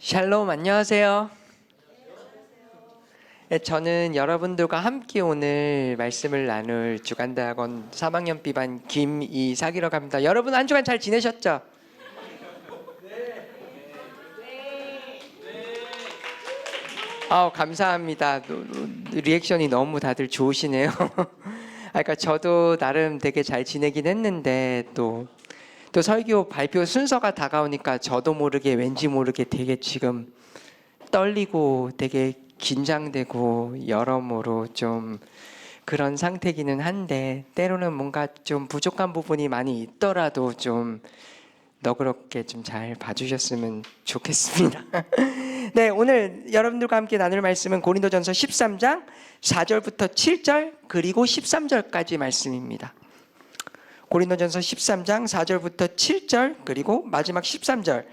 샬롬, 안녕하세요. 네, 저는 여러분들과 함께 오늘 말씀을 나눌 주간대학원 3학년 B반 김이삭이라고 합니다. 여러분 한 주간 잘 지내셨죠? 감사합니다. 리액션이 너무 다들 좋으시네요. 그러니까 저도 나름 되게 잘 지내긴 했는데 또 설교 발표 순서가 다가오니까 저도 모르게 왠지 모르게 되게 지금 떨리고 되게 긴장되고 여러모로 좀 그런 상태기는 한데, 때로는 뭔가 좀 부족한 부분이 많이 있더라도 좀 너그럽게 좀 잘 봐주셨으면 좋겠습니다. 네, 오늘 여러분들과 함께 나눌 말씀은 고린도전서 13장 4절부터 7절 그리고 13절까지 말씀입니다. 고린도전서 13장 4절부터 7절 그리고 마지막 13절,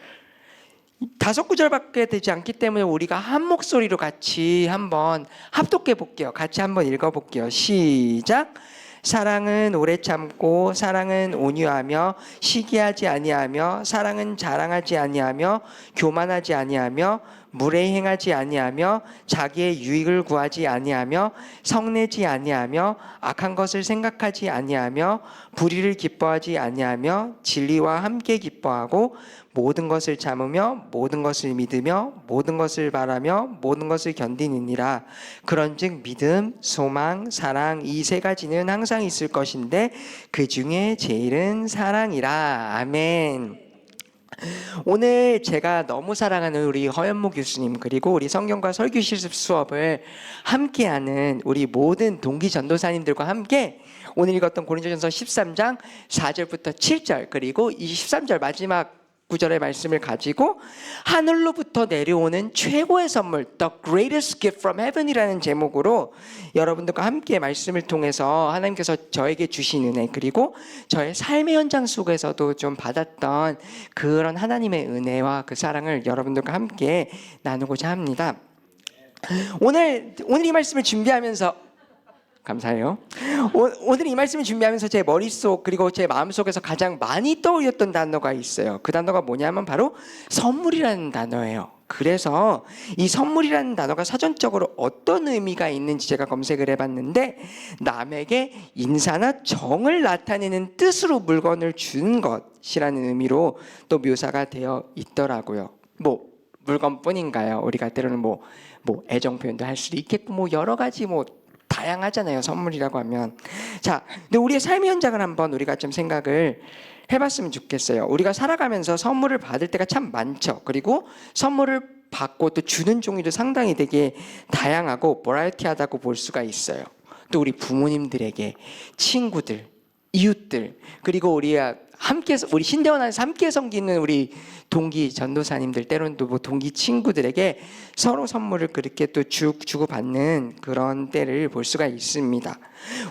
5구절밖에 되지 않기 때문에 우리가 한 목소리로 같이 한번 합독해 볼게요. 같이 한번 읽어 볼게요. 시작. 사랑은 오래 참고, 사랑은 온유하며, 시기하지 아니하며, 사랑은 자랑하지 아니하며, 교만하지 아니하며, 무례히 행하지 아니하며, 자기의 유익을 구하지 아니하며, 성내지 아니하며, 악한 것을 생각하지 아니하며, 불의를 기뻐하지 아니하며, 진리와 함께 기뻐하고, 모든 것을 참으며, 모든 것을 믿으며, 모든 것을 바라며, 모든 것을 견디느니라. 그런즉 믿음, 소망, 사랑, 이 세 가지는 항상 있을 것인데 그 중에 제일은 사랑이라. 아멘. 오늘 제가 너무 사랑하는 우리 허연무 교수님, 그리고 우리 성경과 설교 실습 수업을 함께하는 우리 모든 동기 전도사님들과 함께 오늘 읽었던 고린도전서 13장 4절부터 7절 그리고 23절 마지막 9절의 말씀을 가지고 하늘로부터 내려오는 최고의 선물, The Greatest Gift from Heaven이라는 제목으로 여러분들과 함께 말씀을 통해서 하나님께서 저에게 주신 은혜, 그리고 저의 삶의 현장 속에서도 좀 받았던 그런 하나님의 은혜와 그 사랑을 여러분들과 함께 나누고자 합니다. 오늘 이 말씀을 준비하면서 감사해요. 오늘 이 말씀을 준비하면서 제 머릿속 그리고 제 마음속에서 가장 많이 떠올렸던 단어가 있어요. 그 단어가 뭐냐면 바로 선물이라는 단어예요. 그래서 이 선물이라는 단어가 사전적으로 어떤 의미가 있는지 제가 검색을 해봤는데, 남에게 인사나 정을 나타내는 뜻으로 물건을 주는 것이라는 의미로 또 묘사가 되어 있더라고요. 물건뿐인가요? 우리가 때로는 애정 표현도 할 수도 있겠고 여러 가지 다양하잖아요, 선물이라고 하면. 자, 근데 우리의 삶의 현장을 한번 우리가 좀 생각을 해봤으면 좋겠어요. 우리가 살아가면서 선물을 받을 때가 참 많죠. 그리고 선물을 받고 또 주는 종류도 상당히 되게 다양하고 버라이어티하다고 볼 수가 있어요. 또 우리 부모님들에게, 친구들, 이웃들, 그리고 우리 신대원 안에서 함께 섬기는 우리 동기 전도사님들, 때로는 또 동기 친구들에게 서로 선물을 그렇게 또 주고받는 그런 때를 볼 수가 있습니다.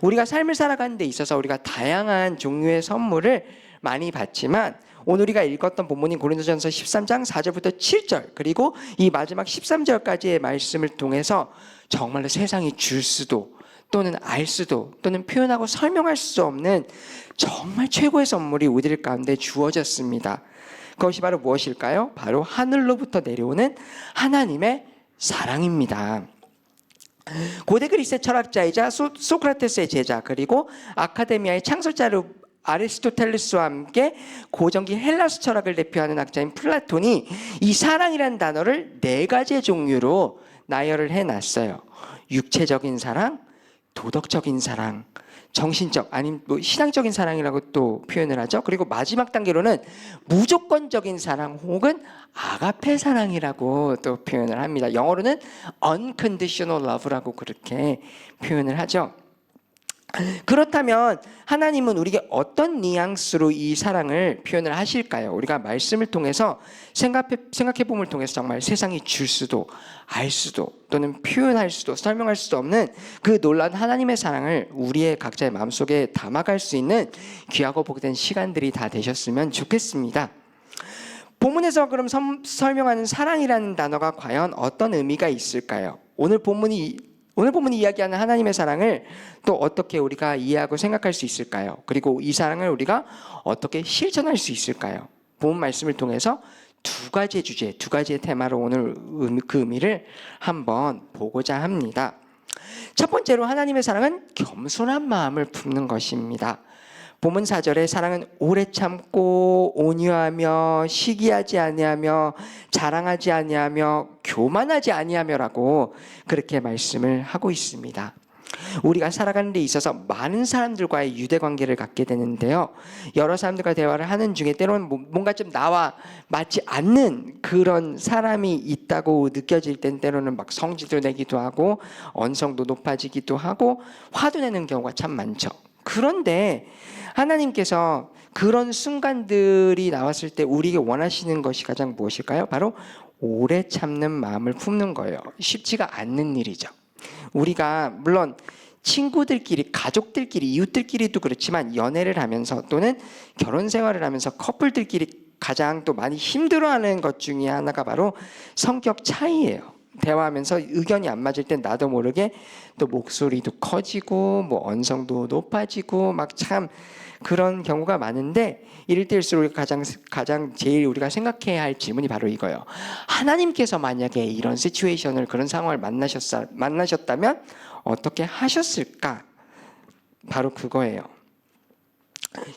우리가 삶을 살아가는 데 있어서 우리가 다양한 종류의 선물을 많이 받지만, 오늘 우리가 읽었던 본문인 고린도전서 13장 4절부터 7절 그리고 이 마지막 13절까지의 말씀을 통해서 정말로 세상이 줄 수도 또는 알 수도 또는 표현하고 설명할 수 없는 정말 최고의 선물이 우리들 가운데 주어졌습니다. 그것이 바로 무엇일까요? 바로 하늘로부터 내려오는 하나님의 사랑입니다. 고대 그리스의 철학자이자 소크라테스의 제자, 그리고 아카데미아의 창설자로 아리스토텔레스와 함께 고전기 헬라스 철학을 대표하는 학자인 플라톤이 이 사랑이라는 단어를 4가지의 종류로 나열을 해놨어요. 육체적인 사랑, 도덕적인 사랑, 정신적 아니면 신앙적인 사랑이라고 또 표현을 하죠. 그리고 마지막 단계로는 무조건적인 사랑 혹은 아가페 사랑이라고 또 표현을 합니다. 영어로는 unconditional love라고 그렇게 표현을 하죠. 그렇다면 하나님은 우리에게 어떤 뉘앙스로 이 사랑을 표현을 하실까요? 우리가 말씀을 통해서 생각해 봄을 통해서 정말 세상이 줄 수도 알 수도 또는 표현할 수도 설명할 수도 없는 그 놀라운 하나님의 사랑을 우리의 각자의 마음속에 담아갈 수 있는 귀하고 복된 시간들이 다 되셨으면 좋겠습니다. 본문에서 그럼 설명하는 사랑이라는 단어가 과연 어떤 의미가 있을까요? 오늘 본문이 이야기하는 하나님의 사랑을 또 어떻게 우리가 이해하고 생각할 수 있을까요? 그리고 이 사랑을 우리가 어떻게 실천할 수 있을까요? 본문 말씀을 통해서 두 가지의 주제, 두 가지의 테마로 오늘 그 의미를 한번 보고자 합니다. 첫 번째로 하나님의 사랑은 겸손한 마음을 품는 것입니다. 본문 4절에 사랑은 오래 참고 온유하며 시기하지 아니하며 자랑하지 아니하며 교만하지 아니하며라고 그렇게 말씀을 하고 있습니다. 우리가 살아가는 데 있어서 많은 사람들과의 유대 관계를 갖게 되는데요. 여러 사람들과 대화를 하는 중에 때로는 뭔가 좀 나와 맞지 않는 그런 사람이 있다고 느껴질 땐 때로는 막 성질도 내기도 하고 언성도 높아지기도 하고 화도 내는 경우가 참 많죠. 그런데 하나님께서 그런 순간들이 나왔을 때 우리에게 원하시는 것이 가장 무엇일까요? 바로 오래 참는 마음을 품는 거예요. 쉽지가 않는 일이죠. 우리가 물론 친구들끼리, 가족들끼리, 이웃들끼리도 그렇지만 연애를 하면서 또는 결혼 생활을 하면서 커플들끼리 가장 또 많이 힘들어하는 것 중에 하나가 바로 성격 차이예요. 대화하면서 의견이 안 맞을 땐 나도 모르게 또 목소리도 커지고 뭐 언성도 높아지고 막 참 그런 경우가 많은데 이럴 때일수록 우리가 가장 제일 우리가 생각해야 할 질문이 바로 이거예요. 하나님께서 만약에 이런 시츄에이션을 그런 상황을 만나셨다면 어떻게 하셨을까? 바로 그거예요.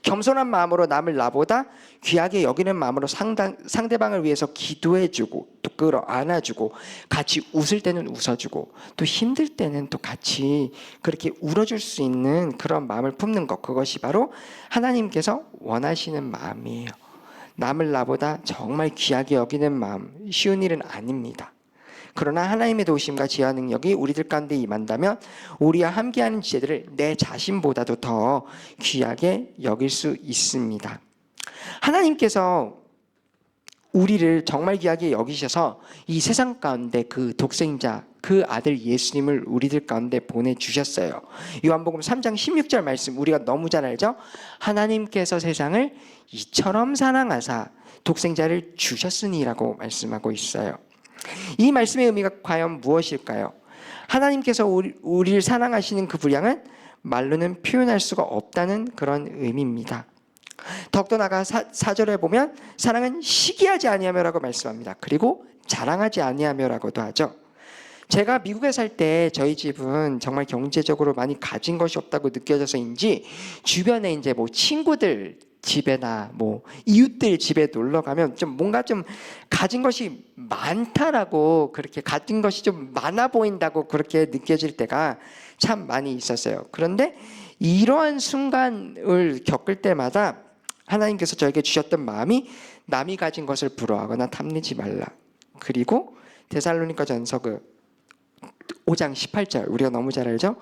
겸손한 마음으로 남을 나보다 귀하게 여기는 마음으로 상대방을 위해서 기도해주고 또 끌어안아주고 같이 웃을 때는 웃어주고 또 힘들 때는 또 같이 그렇게 울어줄 수 있는 그런 마음을 품는 것, 그것이 바로 하나님께서 원하시는 마음이에요. 남을 나보다 정말 귀하게 여기는 마음, 쉬운 일은 아닙니다. 그러나 하나님의 도우심과 지혜와 능력이 우리들 가운데 임한다면 우리와 함께하는 지체들을 내 자신보다도 더 귀하게 여길 수 있습니다. 하나님께서 우리를 정말 귀하게 여기셔서 이 세상 가운데 그 독생자, 그 아들 예수님을 우리들 가운데 보내주셨어요. 요한복음 3장 16절 말씀 우리가 너무 잘 알죠? 하나님께서 세상을 이처럼 사랑하사 독생자를 주셨으니라고 말씀하고 있어요. 이 말씀의 의미가 과연 무엇일까요? 하나님께서 우리를 사랑하시는 그 분량은 말로는 표현할 수가 없다는 그런 의미입니다. 더욱더 나아가 4절에 보면 사랑은 시기하지 아니하며라고 말씀합니다. 그리고 자랑하지 아니하며라고도 하죠. 제가 미국에 살 때 저희 집은 정말 경제적으로 많이 가진 것이 없다고 느껴져서인지 주변에 이제 뭐 친구들 집에나 뭐 이웃들 집에 놀러 가면 좀 뭔가 좀 가진 것이 많다라고, 그렇게 가진 것이 좀 많아 보인다고 그렇게 느껴질 때가 참 많이 있었어요. 그런데 이러한 순간을 겪을 때마다 하나님께서 저에게 주셨던 마음이 남이 가진 것을 부러워하거나 탐내지 말라. 그리고 데살로니가전서 5장 18절 우리가 너무 잘 알죠?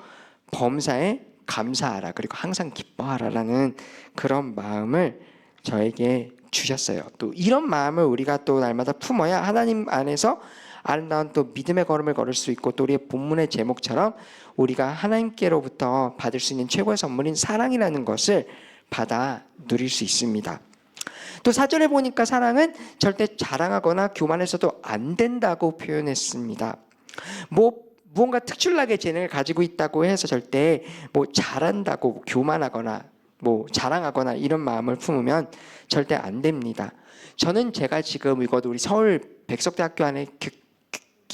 범사에 감사하라, 그리고 항상 기뻐하라라는 그런 마음을 저에게 주셨어요. 또 이런 마음을 우리가 또 날마다 품어야 하나님 안에서 아름다운 또 믿음의 걸음을 걸을 수 있고, 또 우리의 본문의 제목처럼 우리가 하나님께로부터 받을 수 있는 최고의 선물인 사랑이라는 것을 받아 누릴 수 있습니다. 또 4절에 보니까 사랑은 절대 자랑하거나 교만해서도 안 된다고 표현했습니다. 무언가 특출나게 재능을 가지고 있다고 해서 절대 잘한다고 교만하거나 자랑하거나 이런 마음을 품으면 절대 안 됩니다. 저는 제가 지금 이것도 우리 서울 백석대학교 안에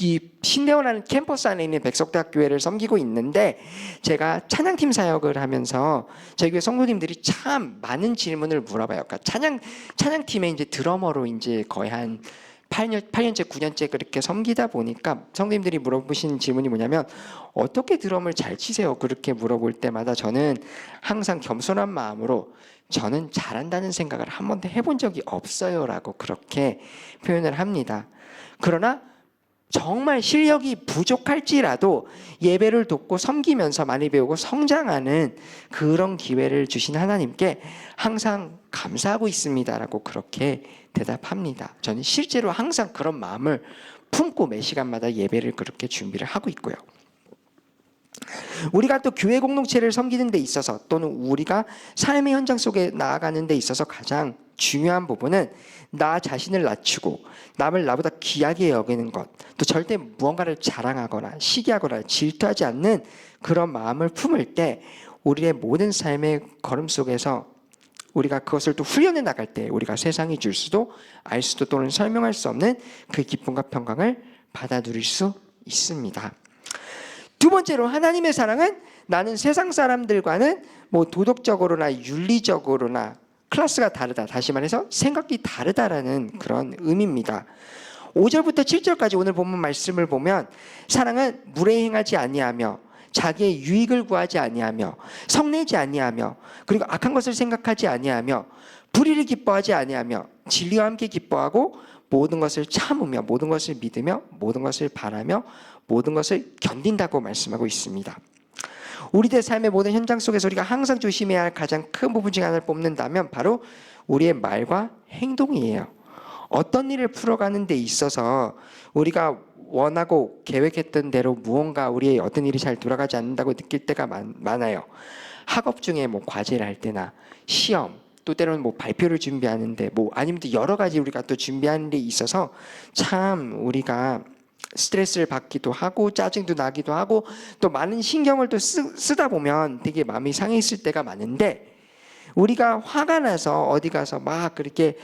이 신대원라는 캠퍼스 안에 있는 백석대학교회를 섬기고 있는데, 제가 찬양팀 사역을 하면서 저희 교회 성도님들이 참 많은 질문을 물어봐요. 그러니까 찬양팀에 이제 드러머로 이제 거의 한 8년째, 9년째 그렇게 섬기다 보니까 성도님들이 물어보신 질문이 뭐냐면, 어떻게 드럼을 잘 치세요? 그렇게 물어볼 때마다 저는 항상 겸손한 마음으로 저는 잘한다는 생각을 한 번도 해본 적이 없어요 라고 그렇게 표현을 합니다. 그러나 정말 실력이 부족할지라도 예배를 돕고 섬기면서 많이 배우고 성장하는 그런 기회를 주신 하나님께 항상 감사하고 있습니다라고 그렇게 대답합니다. 저는 실제로 항상 그런 마음을 품고 매 시간마다 예배를 그렇게 준비를 하고 있고요. 우리가 또 교회 공동체를 섬기는 데 있어서, 또는 우리가 삶의 현장 속에 나아가는 데 있어서 가장 중요한 부분은 나 자신을 낮추고 남을 나보다 귀하게 여기는 것, 또 절대 무언가를 자랑하거나 시기하거나 질투하지 않는 그런 마음을 품을 때 우리의 모든 삶의 걸음 속에서 우리가 그것을 또 훈련해 나갈 때 우리가 세상이 줄 수도 알 수도 또는 설명할 수 없는 그 기쁨과 평강을 받아 누릴 수 있습니다. 두 번째로 하나님의 사랑은 나는 세상 사람들과는 뭐 도덕적으로나 윤리적으로나 클래스가 다르다. 다시 말해서 생각이 다르다라는 그런 의미입니다. 5절부터 7절까지 오늘 본문 말씀을 보면 사랑은 물에 행하지 아니하며 자기의 유익을 구하지 아니하며 성내지 아니하며 그리고 악한 것을 생각하지 아니하며 불의를 기뻐하지 아니하며 진리와 함께 기뻐하고 모든 것을 참으며 모든 것을 믿으며 모든 것을 바라며 모든 것을 견딘다고 말씀하고 있습니다. 우리들의 삶의 모든 현장 속에서 우리가 항상 조심해야 할 가장 큰 부분 중 하나를 뽑는다면 바로 우리의 말과 행동이에요. 어떤 일을 풀어가는 데 있어서 우리가 원하고 계획했던 대로 무언가 우리의 어떤 일이 잘 돌아가지 않는다고 느낄 때가 많아요. 학업 중에 뭐 과제를 할 때나 시험, 또 때로는 뭐 발표를 준비하는데 뭐 아니면 또 여러 가지 우리가 또 준비하는 데 있어서 참 우리가 스트레스를 받기도 하고 짜증도 나기도 하고 또 많은 신경을 또 쓰다 보면 되게 마음이 상해 있을 때가 많은데 우리가 화가 나서 어디 가서 막 그렇게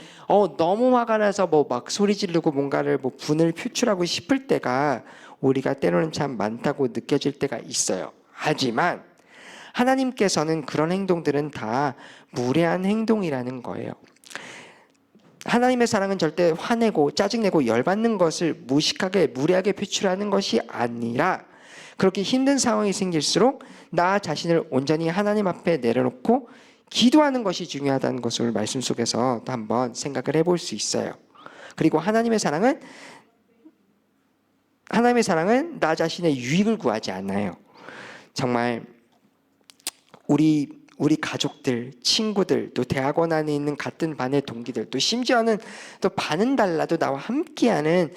너무 화가 나서 뭐 막 소리 지르고 뭔가를 뭐 분을 표출하고 싶을 때가 우리가 때로는 참 많다고 느껴질 때가 있어요. 하지만 하나님께서는 그런 행동들은 다 무례한 행동이라는 거예요. 하나님의 사랑은 절대 화내고 짜증내고 열받는 것을 무식하게 무례하게 표출하는 것이 아니라 그렇게 힘든 상황이 생길수록 나 자신을 온전히 하나님 앞에 내려놓고 기도하는 것이 중요하다는 것을 말씀 속에서 또 한번 생각을 해볼 수 있어요. 그리고 하나님의 사랑은 나 자신의 유익을 구하지 않아요. 정말 우리 가족들, 친구들, 또 대학원 안에 있는 같은 반의 동기들, 또 심지어는 또 반은 달라도 나와 함께하는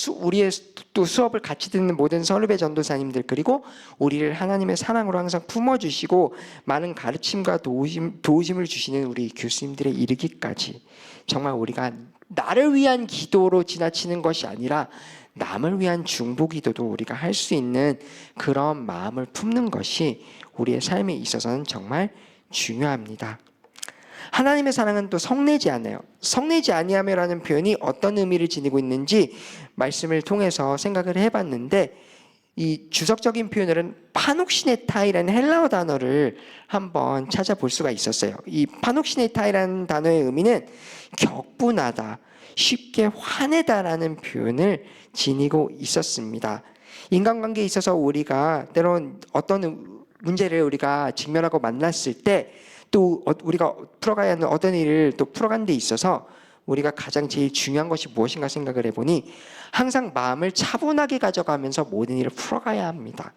우리의 또 수업을 같이 듣는 모든 선후배 전도사님들, 그리고 우리를 하나님의 사랑으로 항상 품어주시고 많은 가르침과 도우심을 주시는 우리 교수님들에 이르기까지 정말 우리가 나를 위한 기도로 지나치는 것이 아니라 남을 위한 중보 기도도 우리가 할 수 있는 그런 마음을 품는 것이 우리의 삶에 있어서는 정말 중요합니다. 하나님의 사랑은 또 성내지 않아요. 성내지 아니하며라는 표현이 어떤 의미를 지니고 있는지 말씀을 통해서 생각을 해봤는데 이 주석적인 표현으로는 파녹시네타이라는 헬라어 단어를 한번 찾아볼 수가 있었어요. 이 파녹시네타이라는 단어의 의미는 격분하다, 쉽게 화내다라는 표현을 지니고 있었습니다. 인간관계에 있어서 우리가 때론 어떤 문제를 우리가 직면하고 만났을 때 또 우리가 풀어가야 하는 어떤 일을 또 풀어가는 데 있어서 우리가 가장 제일 중요한 것이 무엇인가 생각을 해보니 항상 마음을 차분하게 가져가면서 모든 일을 풀어가야 합니다.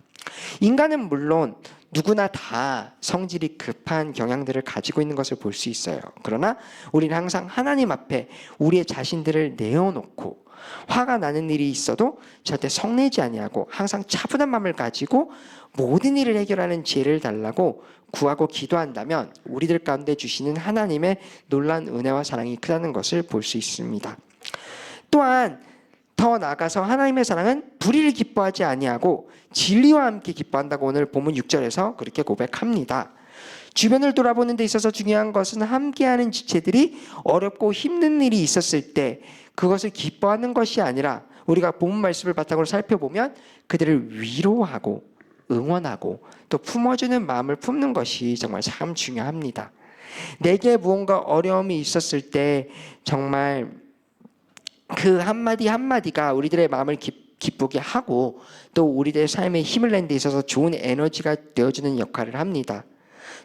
인간은 물론 누구나 다 성질이 급한 경향들을 가지고 있는 것을 볼 수 있어요. 그러나 우리는 항상 하나님 앞에 우리의 자신들을 내어놓고 화가 나는 일이 있어도 절대 성내지 아니하고 항상 차분한 마음을 가지고 모든 일을 해결하는 지혜를 달라고 구하고 기도한다면 우리들 가운데 주시는 하나님의 놀라운 은혜와 사랑이 크다는 것을 볼 수 있습니다. 또한 더 나아가서 하나님의 사랑은 불의를 기뻐하지 아니하고 진리와 함께 기뻐한다고 오늘 본문 6절에서 그렇게 고백합니다. 주변을 돌아보는 데 있어서 중요한 것은 함께하는 지체들이 어렵고 힘든 일이 있었을 때 그것을 기뻐하는 것이 아니라 우리가 본문 말씀을 바탕으로 살펴보면 그들을 위로하고 응원하고 또 품어주는 마음을 품는 것이 정말 참 중요합니다. 내게 무언가 어려움이 있었을 때 정말 그 한마디 한마디가 우리들의 마음을 기쁘게 하고 또 우리들의 삶에 힘을 내는 데 있어서 좋은 에너지가 되어주는 역할을 합니다.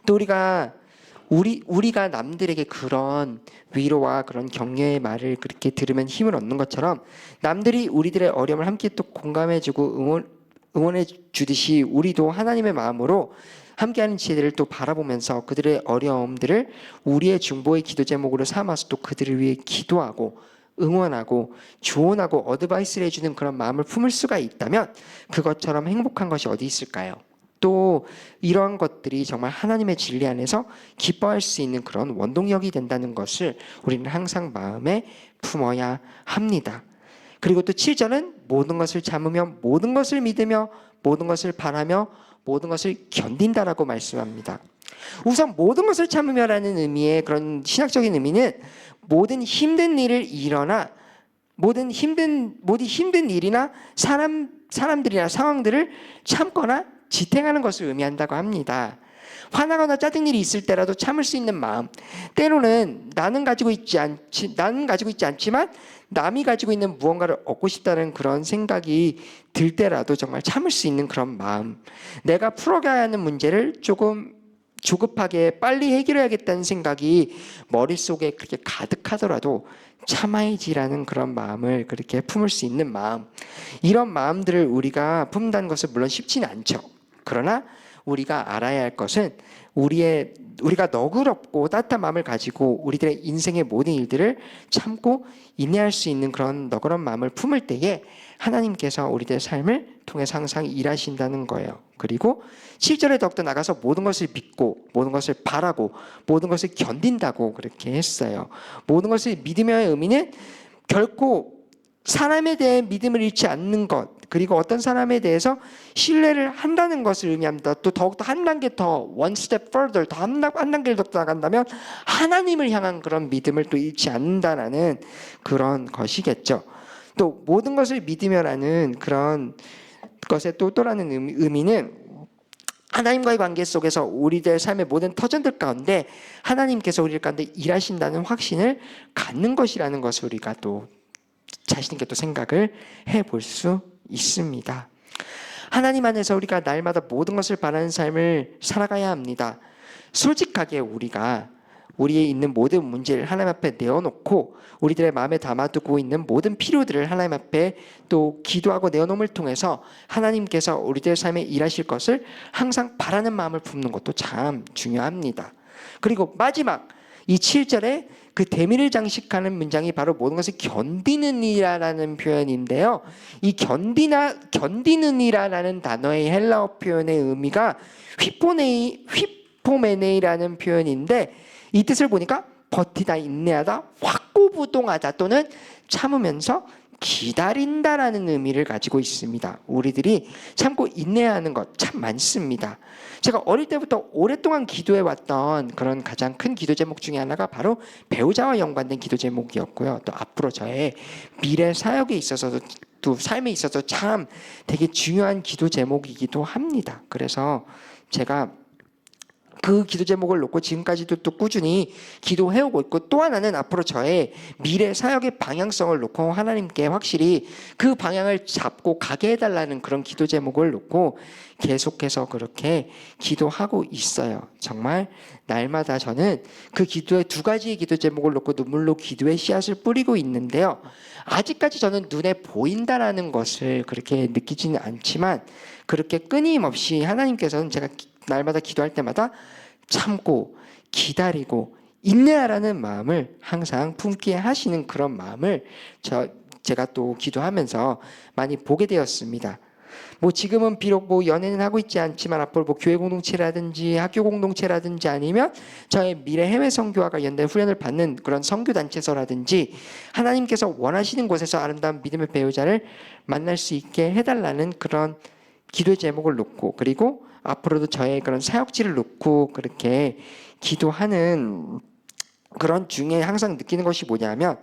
또 우리가 남들에게 그런 위로와 그런 격려의 말을 그렇게 들으면 힘을 얻는 것처럼 남들이 우리들의 어려움을 함께 또 공감해주고 응원해 주듯이 우리도 하나님의 마음으로 함께하는 지혜들을 또 바라보면서 그들의 어려움들을 우리의 중보의 기도 제목으로 삼아서 또 그들을 위해 기도하고 응원하고 조언하고 어드바이스를 해주는 그런 마음을 품을 수가 있다면 그것처럼 행복한 것이 어디 있을까요? 또 이러한 것들이 정말 하나님의 진리 안에서 기뻐할 수 있는 그런 원동력이 된다는 것을 우리는 항상 마음에 품어야 합니다. 그리고 또 7절은 모든 것을 참으며 모든 것을 믿으며 모든 것을 바라며 모든 것을 견딘다라고 말씀합니다. 우선 모든 것을 참으며라는 의미의 그런 신학적인 의미는 모든 힘든 일을 일어나 모든 힘든 일이나 사람들이나 상황들을 참거나 지탱하는 것을 의미한다고 합니다. 화나거나 짜증 일이 있을 때라도 참을 수 있는 마음. 때로는 나는 가지고 있지 않지만 남이 가지고 있는 무언가를 얻고 싶다는 그런 생각이 들 때라도 정말 참을 수 있는 그런 마음. 내가 풀어가야 하는 문제를 조금 조급하게 빨리 해결해야겠다는 생각이 머릿속에 그렇게 가득하더라도 참아야지라는 그런 마음을 그렇게 품을 수 있는 마음. 이런 마음들을 우리가 품는다는 것은 물론 쉽지는 않죠. 그러나 우리가 알아야 할 것은 우리가 너그럽고 따뜻한 마음을 가지고 우리들의 인생의 모든 일들을 참고 인내할 수 있는 그런 너그러운 마음을 품을 때에 하나님께서 우리들의 삶을 통해서 항상 일하신다는 거예요. 그리고 7절에 더욱더 나가서 모든 것을 믿고 모든 것을 바라고 모든 것을 견딘다고 그렇게 했어요. 모든 것을 믿으며의 의미는 결코 사람에 대해 믿음을 잃지 않는 것, 그리고 어떤 사람에 대해서 신뢰를 한다는 것을 의미합니다. 또 더욱더 한 단계 더, one step further, 더 한 단계를 더 나간다면 하나님을 향한 그런 믿음을 또 잃지 않는다라는 그런 것이겠죠. 또 모든 것을 믿으며라는 그런 것의 또라는 의미는 하나님과의 관계 속에서 우리들 삶의 모든 터전들 가운데 하나님께서 우리 가운데 일하신다는 확신을 갖는 것이라는 것을 우리가 또 자신 있게 또 생각을 해볼 수 있습니다. 하나님 안에서 우리가 날마다 모든 것을 바라는 삶을 살아가야 합니다. 솔직하게 우리가 우리에 있는 모든 문제를 하나님 앞에 내어놓고 우리들의 마음에 담아두고 있는 모든 필요들을 하나님 앞에 또 기도하고 내어놓음을 통해서 하나님께서 우리들의 삶에 일하실 것을 항상 바라는 마음을 품는 것도 참 중요합니다. 그리고 마지막 이 7절에 그 대미를 장식하는 문장이 바로 모든 것을 견디는 이라는 표현인데요. 이 견디는 이라는 단어의 헬라어 표현의 의미가 휘포메네이라는 표현인데 이 뜻을 보니까 버티다, 인내하다, 확고부동하다 또는 참으면서 기다린다라는 의미를 가지고 있습니다. 우리들이 참고 인내하는 것 참 많습니다. 제가 어릴 때부터 오랫동안 기도해왔던 그런 가장 큰 기도 제목 중에 하나가 바로 배우자와 연관된 기도 제목이었고요. 또 앞으로 저의 미래 사역에 있어서도 또 삶에 있어서 참 되게 중요한 기도 제목이기도 합니다. 그래서 제가 그 기도 제목을 놓고 지금까지도 또 꾸준히 기도해오고 있고, 또 하나는 앞으로 저의 미래 사역의 방향성을 놓고 하나님께 확실히 그 방향을 잡고 가게 해달라는 그런 기도 제목을 놓고 계속해서 그렇게 기도하고 있어요. 정말 날마다 저는 그 기도의 두 가지의 기도 제목을 놓고 눈물로 기도의 씨앗을 뿌리고 있는데요. 아직까지 저는 눈에 보인다라는 것을 그렇게 느끼지는 않지만 그렇게 끊임없이 하나님께서는 제가 날마다 기도할 때마다 참고 기다리고 인내하라는 마음을 항상 품게 하시는 그런 마음을 제가 또 기도하면서 많이 보게 되었습니다. 뭐 지금은 비록 뭐 연애는 하고 있지 않지만 앞으로 뭐 교회 공동체라든지 학교 공동체라든지 아니면 저의 미래 해외 선교와 관련된 훈련을 받는 그런 선교 단체서라든지 하나님께서 원하시는 곳에서 아름다운 믿음의 배우자를 만날 수 있게 해달라는 그런 기도의 제목을 놓고, 그리고 앞으로도 저의 그런 사역지를 놓고 그렇게 기도하는 그런 중에 항상 느끼는 것이 뭐냐면,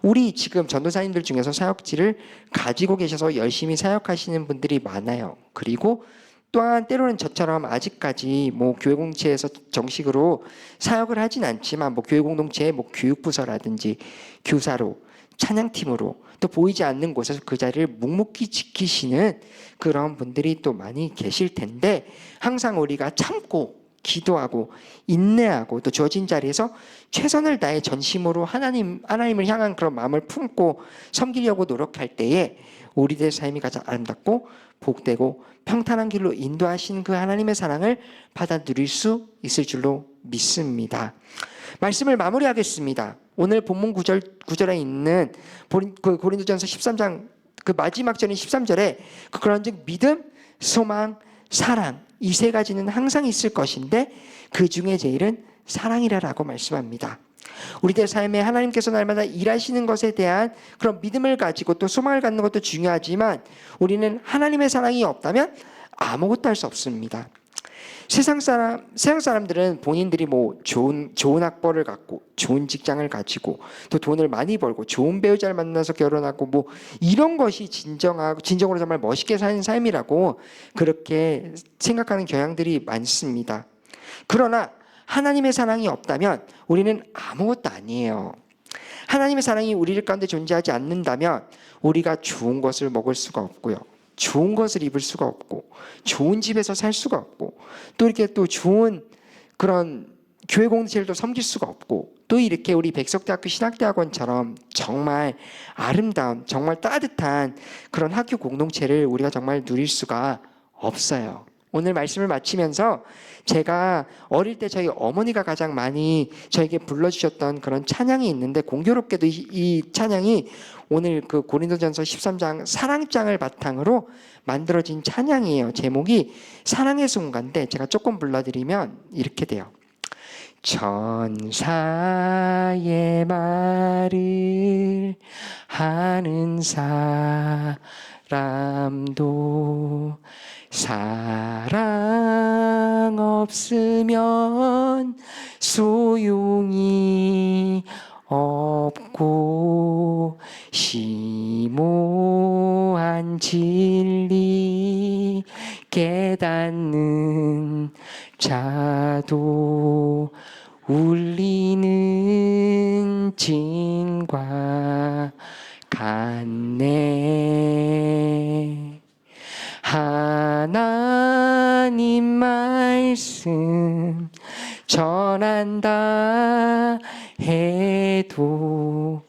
우리 지금 전도사님들 중에서 사역지를 가지고 계셔서 열심히 사역하시는 분들이 많아요. 그리고 또한 때로는 저처럼 아직까지 뭐 교회 공동체에서 정식으로 사역을 하진 않지만 뭐 교회 공동체의 뭐 교육부서라든지 교사로, 찬양팀으로 또 보이지 않는 곳에서 그 자리를 묵묵히 지키시는 그런 분들이 또 많이 계실 텐데, 항상 우리가 참고 기도하고 인내하고 또 주어진 자리에서 최선을 다해 전심으로 하나님을 향한 그런 마음을 품고 섬기려고 노력할 때에 우리들의 삶이 가장 아름답고 복되고 평탄한 길로 인도하신 그 하나님의 사랑을 받아 누릴 수 있을 줄로 믿습니다. 말씀을 마무리하겠습니다. 오늘 본문 구절에 있는 고린도전서 13장 그 마지막 절인 13절에 그런즉 믿음, 소망, 사랑 이 세 가지는 항상 있을 것인데 그 중에 제일은 사랑이라라고 말씀합니다. 우리들 삶에 하나님께서 날마다 일하시는 것에 대한 그런 믿음을 가지고 또 소망을 갖는 것도 중요하지만 우리는 하나님의 사랑이 없다면 아무것도 할 수 없습니다. 세상 사람들은 본인들이 뭐 좋은 학벌을 갖고 좋은 직장을 가지고 또 돈을 많이 벌고 좋은 배우자를 만나서 결혼하고 뭐 이런 것이 진정으로 정말 멋있게 사는 삶이라고 그렇게 생각하는 경향들이 많습니다. 그러나 하나님의 사랑이 없다면 우리는 아무것도 아니에요. 하나님의 사랑이 우리 가운데 존재하지 않는다면 우리가 좋은 것을 먹을 수가 없고요. 좋은 것을 입을 수가 없고 좋은 집에서 살 수가 없고 또 이렇게 또 좋은 그런 교회 공동체를 또 섬길 수가 없고 또 이렇게 우리 백석대학교 신학대학원처럼 정말 아름다운 정말 따뜻한 그런 학교 공동체를 우리가 정말 누릴 수가 없어요. 오늘 말씀을 마치면서 제가 어릴 때 저희 어머니가 가장 많이 저에게 불러주셨던 그런 찬양이 있는데 공교롭게도 이 찬양이 오늘 그 고린도전서 13장 사랑장을 바탕으로 만들어진 찬양이에요. 제목이 사랑의 순간인데 제가 조금 불러드리면 이렇게 돼요. 천사의 말을 하는 사람도 사랑 없으면 소용이 없고 심오한 진리 깨닫는 자도 울리는 진과 같네. 하나님 말씀 전한다 해도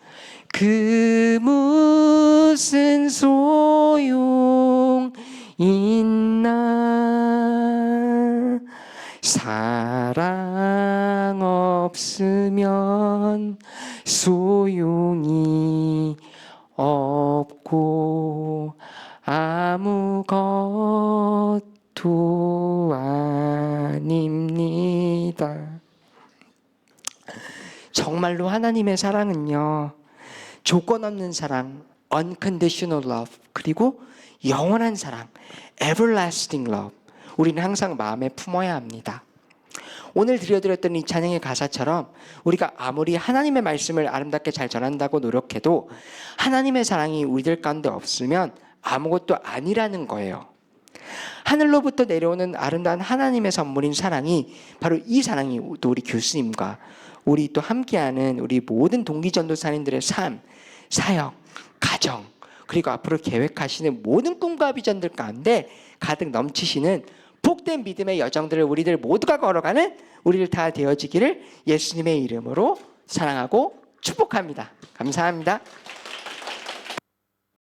그 무슨 소용 있나. 사랑 없으면 소용이 없고 아무것도 아닙니다. 정말로 하나님의 사랑은요, 조건 없는 사랑, unconditional love, 그리고 영원한 사랑, everlasting love, 우리는 항상 마음에 품어야 합니다. 오늘 들려드렸던 이 찬양의 가사처럼 우리가 아무리 하나님의 말씀을 아름답게 잘 전한다고 노력해도 하나님의 사랑이 우리들 가운데 없으면 아무것도 아니라는 거예요. 하늘로부터 내려오는 아름다운 하나님의 선물인 사랑이 바로 이 사랑이 또 우리 교수님과 우리 또 함께하는 우리 모든 동기전도사님들의 삶, 사역, 가정, 그리고 앞으로 계획하시는 모든 꿈과 비전들 가운데 가득 넘치시는 복된 믿음의 여정들을 우리들 모두가 걸어가는 우리들 다 되어지기를 예수님의 이름으로 사랑하고 축복합니다. 감사합니다.